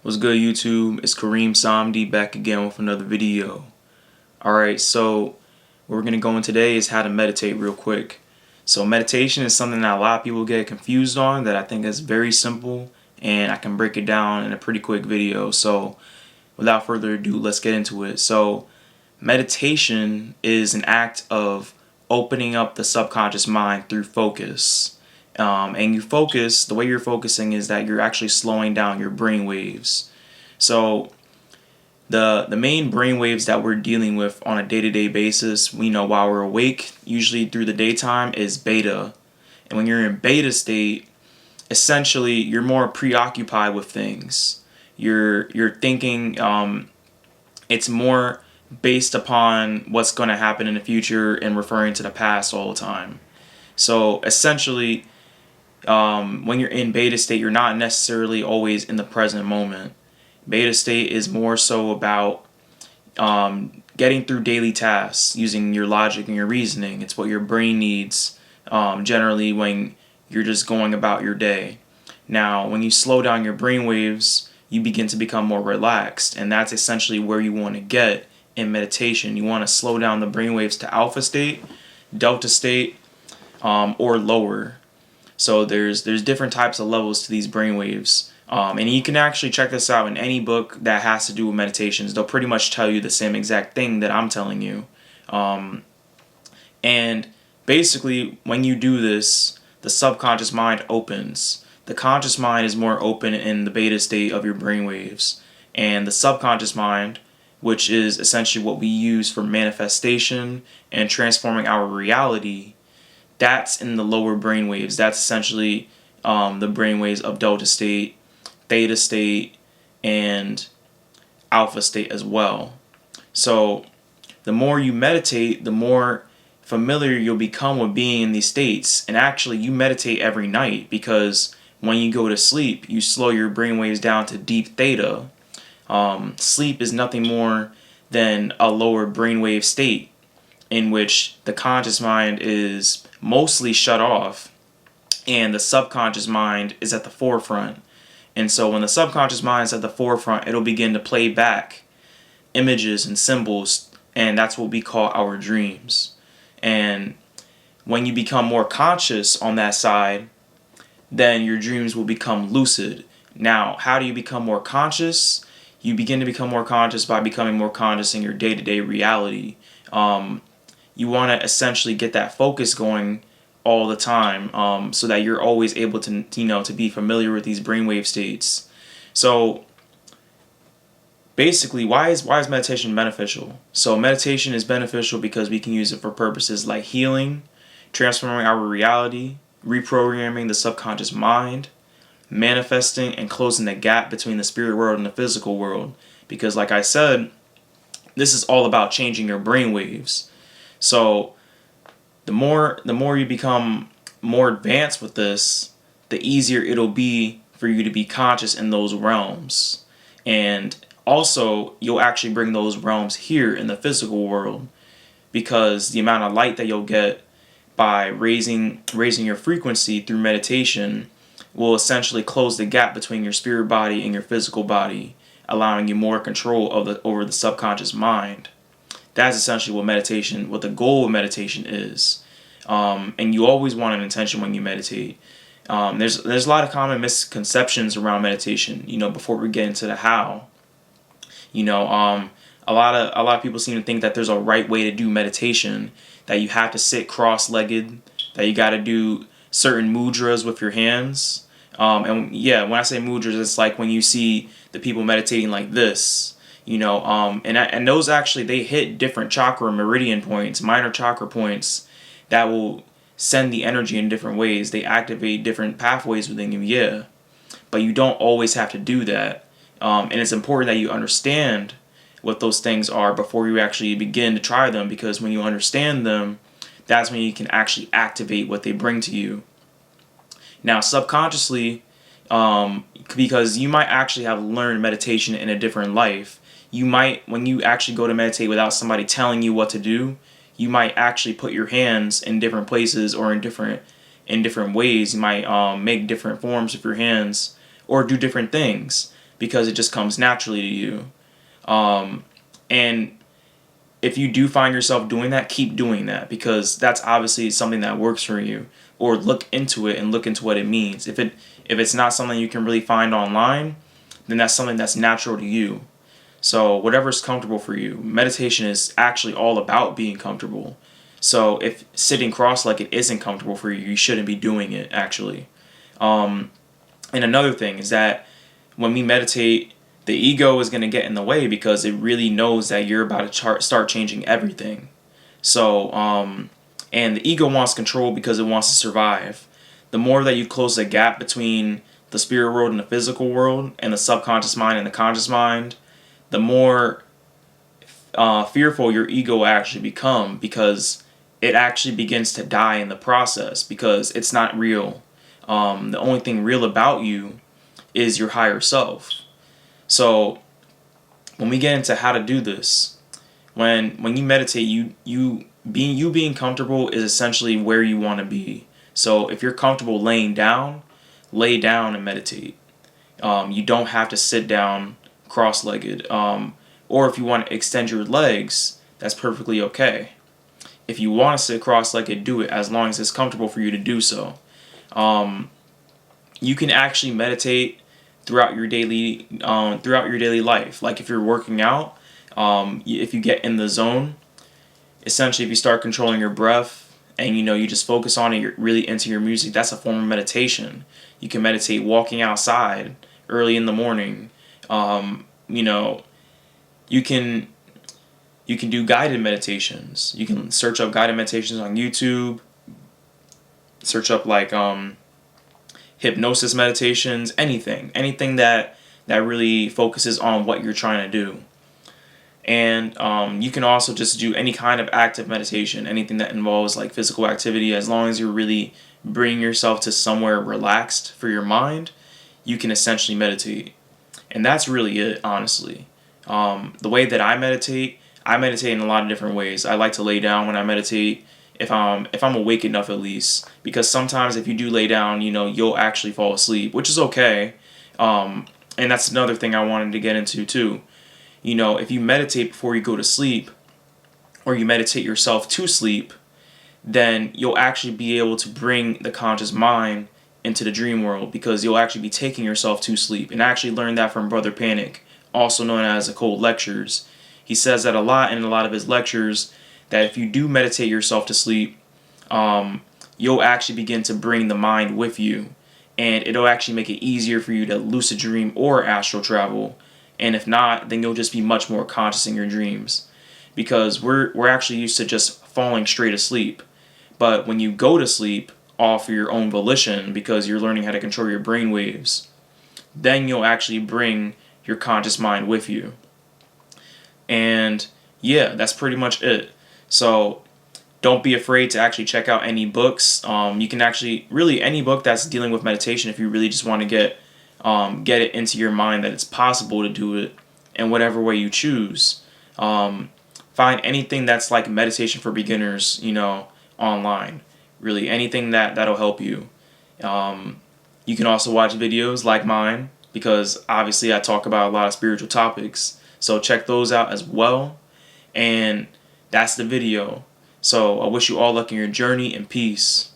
What's good, YouTube? It's Kareem Samdi back again with another video. Alright, so what we're going to go in today is how to meditate real quick. So meditation is something that a lot of people get confused on that I think is very simple, and I can break it down in a pretty quick video. So without further ado, let's get into it. So meditation is an act of opening up the subconscious mind through focus. And you focus, the way you're focusing is that you're actually slowing down your brain waves. So the main brain waves that we're dealing with on a day-to-day basis, we know while we're awake, usually through the daytime, is beta. And when you're in beta state, essentially you're more preoccupied with things. You're thinking, it's more based upon what's going to happen in the future and referring to the past all the time. So essentially, when you're in beta state, you're not necessarily always in the present moment. Beta state is more so about getting through daily tasks using your logic and your reasoning. It's what your brain needs generally when you're just going about your day. Now, when you slow down your brain waves, you begin to become more relaxed, and that's essentially where you want to get in meditation. You want to slow down the brain waves to alpha state, delta state, or lower. So there's different types of levels to these brain waves. And you can actually check this out in any book that has to do with meditations. They'll pretty much tell you the same exact thing that I'm telling you. And basically, when you do this, the subconscious mind opens. The conscious mind is more open in the beta state of your brain waves. And the subconscious mind, which is essentially what we use for manifestation and transforming our reality, that's in the lower brain waves. That's essentially the brain waves of delta state, theta state, and alpha state as well. So the more you meditate, the more familiar you'll become with being in these states. And actually, you meditate every night because when you go to sleep, you slow your brain waves down to deep theta. Sleep is nothing more than a lower brainwave state in which the conscious mind is mostly shut off and the subconscious mind is at the forefront. And so when the subconscious mind is at the forefront, it'll begin to play back images and symbols, and that's what we call our dreams. And when you become more conscious on that side, then your dreams will become lucid. Now, how do you become more conscious? You begin to become more conscious by becoming more conscious in your day-to-day reality. You want to essentially get that focus going all the time, so that you're always able to be familiar with these brainwave states. So basically, why is meditation beneficial? So meditation is beneficial because we can use it for purposes like healing, transforming our reality, reprogramming the subconscious mind, manifesting, and closing the gap between the spirit world and the physical world. Because like I said, this is all about changing your brain waves. So the more you become more advanced with this, the easier it'll be for you to be conscious in those realms. And also, you'll actually bring those realms here in the physical world, because the amount of light that you'll get by raising your frequency through meditation will essentially close the gap between your spirit body and your physical body, allowing you more control over the subconscious mind. That's essentially what the goal of meditation is. And you always want an intention when you meditate. There's a lot of common misconceptions around meditation. Before we get into the how, a lot of people seem to think that there's a right way to do meditation. That you have to sit cross-legged. That you got to do certain mudras with your hands. And yeah, when I say mudras, it's like when you see the people meditating like this. And those actually, they hit different chakra meridian points, minor chakra points, that will send the energy in different ways. They activate different pathways within you, yeah. But you don't always have to do that. And it's important that you understand what those things are before you actually begin to try them, because when you understand them, that's when you can actually activate what they bring to you. Now, subconsciously, because you might actually have learned meditation in a different life, when you actually go to meditate without somebody telling you what to do, you might actually put your hands in different places or in different ways. You might make different forms with your hands or do different things. because it just comes naturally to you. And if you do find yourself doing that, keep doing that, because that's obviously something that works for you. Or look into it and look into what it means. If it's not something you can really find online, then that's something that's natural to you. So whatever's comfortable for you. Meditation is actually all about being comfortable. So if sitting cross-legged isn't comfortable for you, you shouldn't be doing it, actually. And another thing is that when we meditate, the ego is going to get in the way because it really knows that you're about to start changing everything. So, and the ego wants control because it wants to survive. The more that you close the gap between the spirit world and the physical world, and the subconscious mind and the conscious mind, the more fearful your ego will actually become, because it actually begins to die in the process because it's not real. The only thing real about you is your higher self. So when we get into how to do this, when you meditate, you being comfortable is essentially where you want to be. So if you're comfortable laying down, lay down and meditate. You don't have to sit down cross-legged. Or if you want to extend your legs, that's perfectly okay. If you want to sit cross-legged, do it, as long as it's comfortable for you to do so. You can actually meditate throughout your daily life. Like if you're working out, if you get in the zone, essentially if you start controlling your breath and you just focus on it, you're really into your music, that's a form of meditation. You can meditate walking outside early in the morning. You can do guided meditations. You can search up guided meditations on YouTube. Search up like hypnosis meditations, anything that really focuses on what you're trying to do. And you can also just do any kind of active meditation, anything that involves like physical activity, as long as you're really bringing yourself to somewhere relaxed for your mind, you can essentially meditate. And that's really it, honestly. The way that I meditate in a lot of different ways. I like to lay down when I meditate, if I'm awake enough at least, because sometimes if you do lay down, you'll actually fall asleep, which is okay. And that's another thing I wanted to get into too. If you meditate before you go to sleep, or you meditate yourself to sleep, then you'll actually be able to bring the conscious mind into the dream world, because you'll actually be taking yourself to sleep. And I actually learned that from Brother Panic, also known as Occult Lectures. He says that a lot in a lot of his lectures, that if you do meditate yourself to sleep, you'll actually begin to bring the mind with you, and it'll actually make it easier for you to lucid dream or astral travel. And if not, then you'll just be much more conscious in your dreams, because we're actually used to just falling straight asleep. But when you go to sleep off your own volition, because you're learning how to control your brain waves, then you'll actually bring your conscious mind with you. And yeah, that's pretty much it. So don't be afraid to actually check out any books. You can actually, really any book that's dealing with meditation, if you really just want to get it into your mind that it's possible to do it in whatever way you choose. Find anything that's like meditation for beginners, online. Really, anything that'll help you. You can also watch videos like mine, because obviously I talk about a lot of spiritual topics. So check those out as well. And that's the video. So I wish you all luck in your journey, and peace.